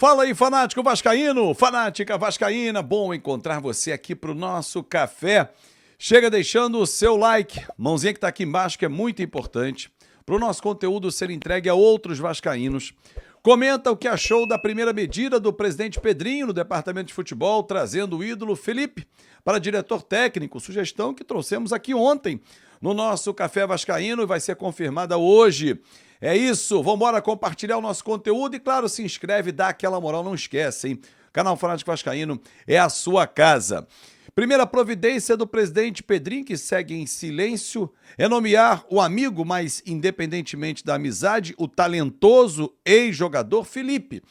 Fala aí, fanático vascaíno, fanática vascaína, bom encontrar você aqui para o nosso café. Chega deixando o seu like, mãozinha que está aqui embaixo, que é muito importante, para o nosso conteúdo ser entregue a outros vascaínos. Comenta o que achou da primeira medida do presidente Pedrinho no departamento de futebol, trazendo o ídolo Felipe para diretor técnico, sugestão que trouxemos aqui ontem no nosso Café Vascaíno e vai ser confirmada hoje. É isso, vamos embora compartilhar o nosso conteúdo e, claro, se inscreve, dá aquela moral, não esquece, hein? O canal Fanático Vascaíno é a sua casa. Primeira providência do presidente Pedrinho, que segue em silêncio, é nomear o amigo, mas independentemente da amizade, o talentoso ex-jogador Felipe,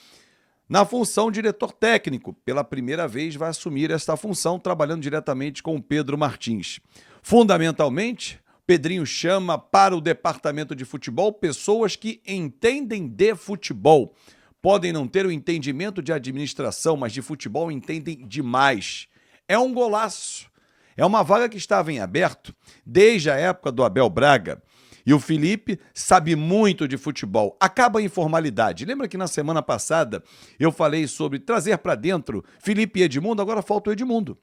na função diretor técnico. Pela primeira vez vai assumir esta função, trabalhando diretamente com o Pedro Martins. Fundamentalmente, Pedrinho chama para o departamento de futebol pessoas que entendem de futebol. Podem não ter o entendimento de administração, mas de futebol entendem demais. É um golaço. É uma vaga que estava em aberto desde a época do Abel Braga. E o Felipe sabe muito de futebol. Acaba a informalidade. Lembra que na semana passada eu falei sobre trazer para dentro Felipe e Edmundo? Agora falta o Edmundo.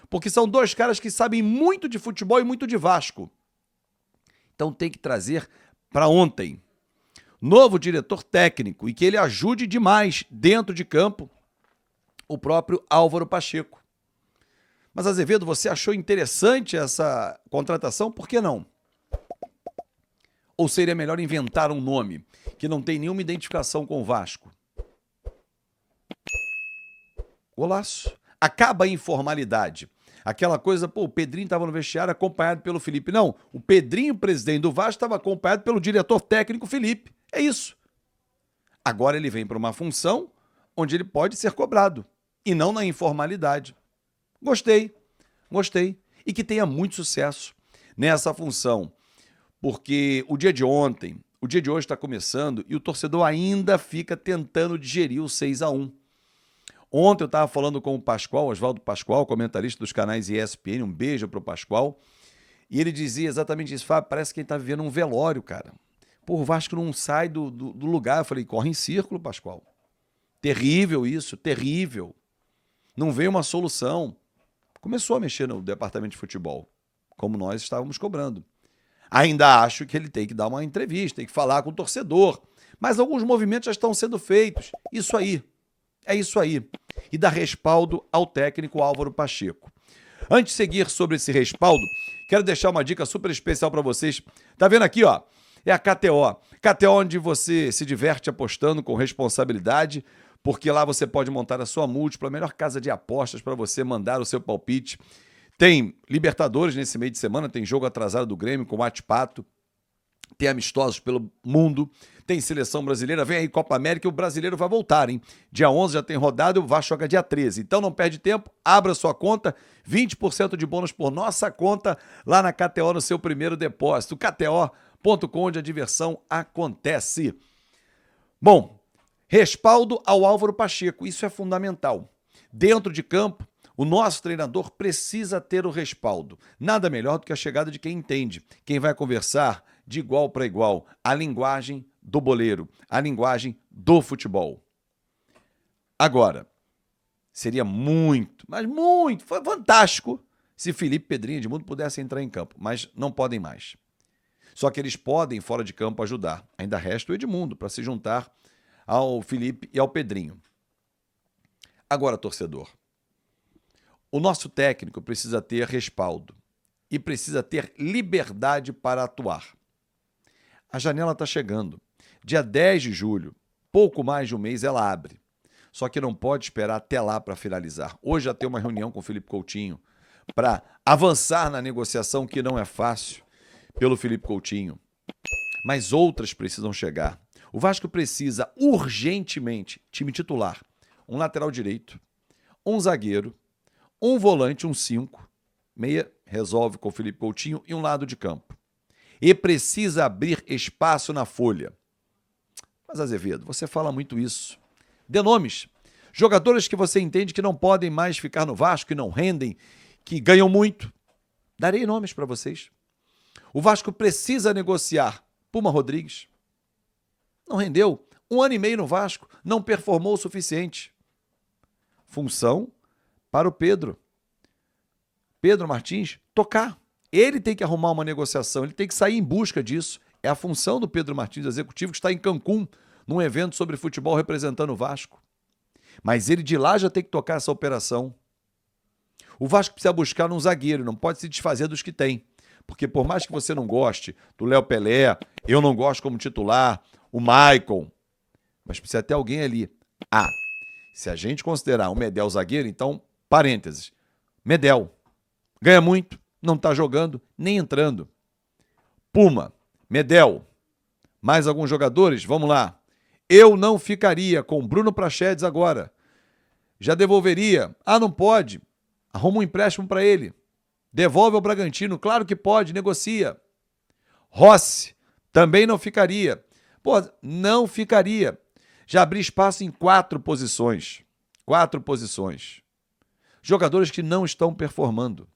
Porque são dois caras que sabem muito de futebol e muito de Vasco. Então tem que trazer para ontem. Novo diretor técnico e que ele ajude demais dentro de campo o próprio Álvaro Pacheco. Mas, Azevedo, você achou interessante essa contratação? Por que não? Ou seria melhor inventar um nome que não tem nenhuma identificação com o Vasco? Golaço. Acaba a informalidade. Aquela coisa, o Pedrinho estava no vestiário acompanhado pelo Felipe. Não, o Pedrinho, presidente do Vasco, estava acompanhado pelo diretor técnico Felipe. É isso. Agora ele vem para uma função onde ele pode ser cobrado e não na informalidade. Gostei. E que tenha muito sucesso nessa função, porque o dia de ontem, o dia de hoje está começando e o torcedor ainda fica tentando digerir o 6-1. Ontem eu estava falando com o Pascoal, Oswaldo Pascoal, comentarista dos canais ESPN, um beijo para o Pascoal, e ele dizia exatamente isso: Fábio, parece que ele está vivendo um velório, cara. Pô, o Vasco não sai do lugar. Eu falei, corre em círculo, Pascoal. Terrível isso, terrível. Não veio uma solução. Começou a mexer no departamento de futebol, como nós estávamos cobrando. Ainda acho que ele tem que dar uma entrevista, tem que falar com o torcedor, mas alguns movimentos já estão sendo feitos. Isso aí, é isso aí. E dar respaldo ao técnico Álvaro Pacheco. Antes de seguir sobre esse respaldo, quero deixar uma dica super especial para vocês. Tá vendo aqui, ó? É a KTO. KTO, onde você se diverte apostando com responsabilidade, porque lá você pode montar a sua múltipla, a melhor casa de apostas para você mandar o seu palpite. Tem Libertadores nesse meio de semana, tem jogo atrasado do Grêmio com o Ate-Pato, tem amistosos pelo mundo, tem seleção brasileira, vem aí Copa América e o brasileiro vai voltar, hein? Dia 11 já tem rodada e o Vasco joga dia 13. Então não perde tempo, abra sua conta, 20% de bônus por nossa conta lá na KTO no seu primeiro depósito. KTO.com, onde a diversão acontece. Bom, respaldo ao Álvaro Pacheco, isso é fundamental. Dentro de campo, o nosso treinador precisa ter o respaldo. Nada melhor do que a chegada de quem entende, quem vai conversar de igual para igual, a linguagem do boleiro, a linguagem do futebol. Agora, seria muito, mas muito, foi fantástico se Felipe, Pedrinho e Edmundo pudessem entrar em campo, mas não podem mais. Só que eles podem, fora de campo, ajudar. Ainda resta o Edmundo para se juntar ao Felipe e ao Pedrinho. Agora, torcedor, o nosso técnico precisa ter respaldo e precisa ter liberdade para atuar. A janela está chegando. Dia 10 de julho, pouco mais de um mês, ela abre. Só que não pode esperar até lá para finalizar. Hoje já tem uma reunião com o Felipe Coutinho para avançar na negociação, que não é fácil, pelo Felipe Coutinho. Mas outras precisam chegar. O Vasco precisa urgentemente, time titular, um lateral direito, um zagueiro, um volante, um 5, meia, resolve com o Felipe Coutinho e um lado de campo. E precisa abrir espaço na folha. Mas, Azevedo, você fala muito isso. Dê nomes. Jogadores que você entende que não podem mais ficar no Vasco, que não rendem, que ganham muito. Darei nomes para vocês. O Vasco precisa negociar Puma Rodrigues. Não rendeu. 1 ano e meio no Vasco, não performou o suficiente. Função para o Pedro Martins tocar. Ele tem que arrumar uma negociação, ele tem que sair em busca disso. É a função do Pedro Martins, executivo, que está em Cancún, num evento sobre futebol representando o Vasco. Mas ele de lá já tem que tocar essa operação. O Vasco precisa buscar um zagueiro, não pode se desfazer dos que tem. Porque por mais que você não goste do Léo Pelé, eu não gosto como titular, o Maicon, mas precisa ter alguém ali. Se a gente considerar o Medel zagueiro, então, parênteses, Medel ganha muito, não está jogando, nem entrando. Puma, Medel, mais alguns jogadores? Vamos lá. Eu não ficaria com Bruno Prachedes agora. Já devolveria. Não pode. Arruma um empréstimo para ele. Devolve ao Bragantino. Claro que pode, negocia. Rossi, também não ficaria. Não ficaria. Já abri espaço em 4 posições. 4 posições. Jogadores que não estão performando.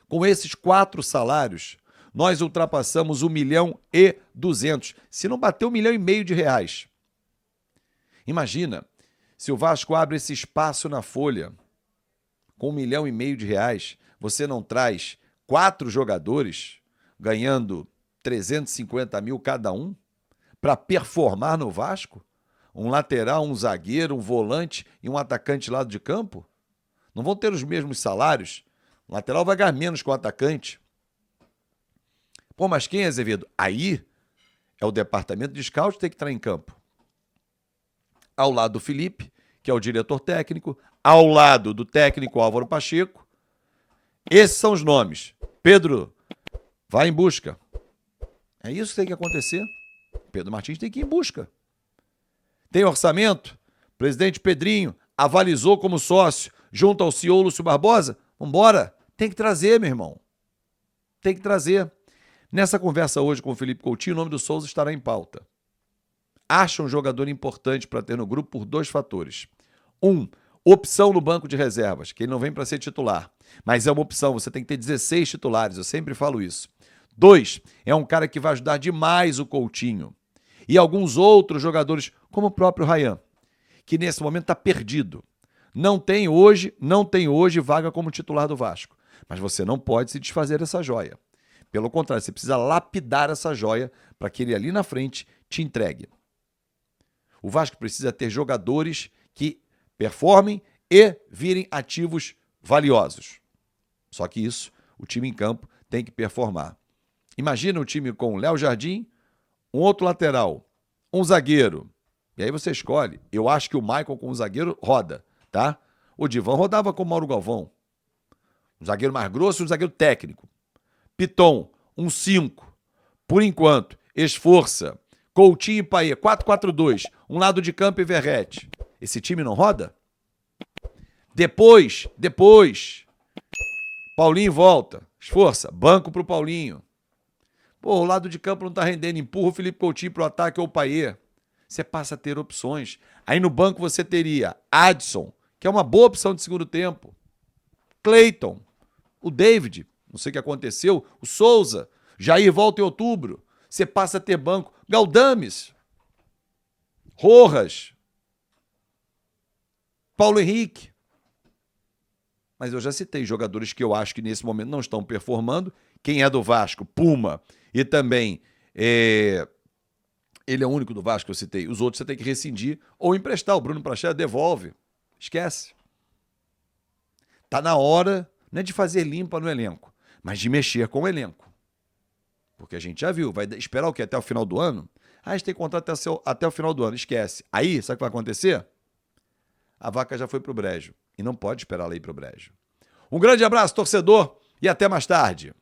Com esses 4 salários, nós ultrapassamos 1.200.000. Se não bater 1,5 milhão de reais. Imagina, se o Vasco abre esse espaço na folha, com 1,5 milhão de reais, você não traz 4 jogadores ganhando 350 mil cada um para performar no Vasco? Um lateral, um zagueiro, um volante e um atacante lado de campo? Não vão ter os mesmos salários? O lateral vai ganhar menos que o atacante. Mas quem é Azevedo? Aí é o departamento de scout que tem que entrar em campo. Ao lado do Felipe, que é o diretor técnico, ao lado do técnico Álvaro Pacheco. Esses são os nomes. Pedro, vai em busca. É isso que tem que acontecer. Pedro Martins tem que ir em busca. Tem orçamento? Presidente Pedrinho avalizou como sócio junto ao CEO Lúcio Barbosa? Vambora. Tem que trazer, meu irmão. Tem que trazer. Nessa conversa hoje com o Felipe Coutinho, o nome do Souza estará em pauta. Acha um jogador importante para ter no grupo por 2 fatores. 1, opção no banco de reservas, que ele não vem para ser titular, mas é uma opção, você tem que ter 16 titulares, eu sempre falo isso. 2, é um cara que vai ajudar demais o Coutinho. E alguns outros jogadores, como o próprio Ryan, que nesse momento está perdido. Não tem hoje vaga como titular do Vasco. Mas você não pode se desfazer dessa joia. Pelo contrário, você precisa lapidar essa joia para que ele ali na frente te entregue. O Vasco precisa ter jogadores que performem e virem ativos valiosos. Só que isso, o time em campo tem que performar. Imagina um time com Léo Jardim, um outro lateral, um zagueiro. E aí você escolhe. Eu acho que o Maicon com o zagueiro roda, tá? O Divan rodava com o Mauro Galvão. Um zagueiro mais grosso e um zagueiro técnico. Piton, um 5. Por enquanto, Esforça, Coutinho e Payet, 4-4-2. Um lado de campo e Verrete. Esse time não roda? Depois, Paulinho volta. Esforça, banco pro Paulinho. O lado de campo não tá rendendo. Empurra o Felipe Coutinho pro ataque ou o Payet. Você passa a ter opções. Aí no banco você teria Adson, que é uma boa opção de segundo tempo. Cleiton, o David, não sei o que aconteceu, o Souza, Jair volta em outubro. Você passa a ter banco. Galdames, Rojas, Paulo Henrique. Mas eu já citei jogadores que eu acho que nesse momento não estão performando. Quem é do Vasco? Puma. E também, ele é o único do Vasco que eu citei. Os outros você tem que rescindir ou emprestar. O Bruno Prachedes devolve. Esquece. Tá na hora, não é de fazer limpa no elenco, mas de mexer com o elenco. Porque a gente já viu, vai esperar o quê? Até o final do ano? A gente tem contrato até o final do ano, esquece. Aí, sabe o que vai acontecer? A vaca já foi pro brejo. E não pode esperar ela ir pro brejo. Um grande abraço, torcedor, e até mais tarde.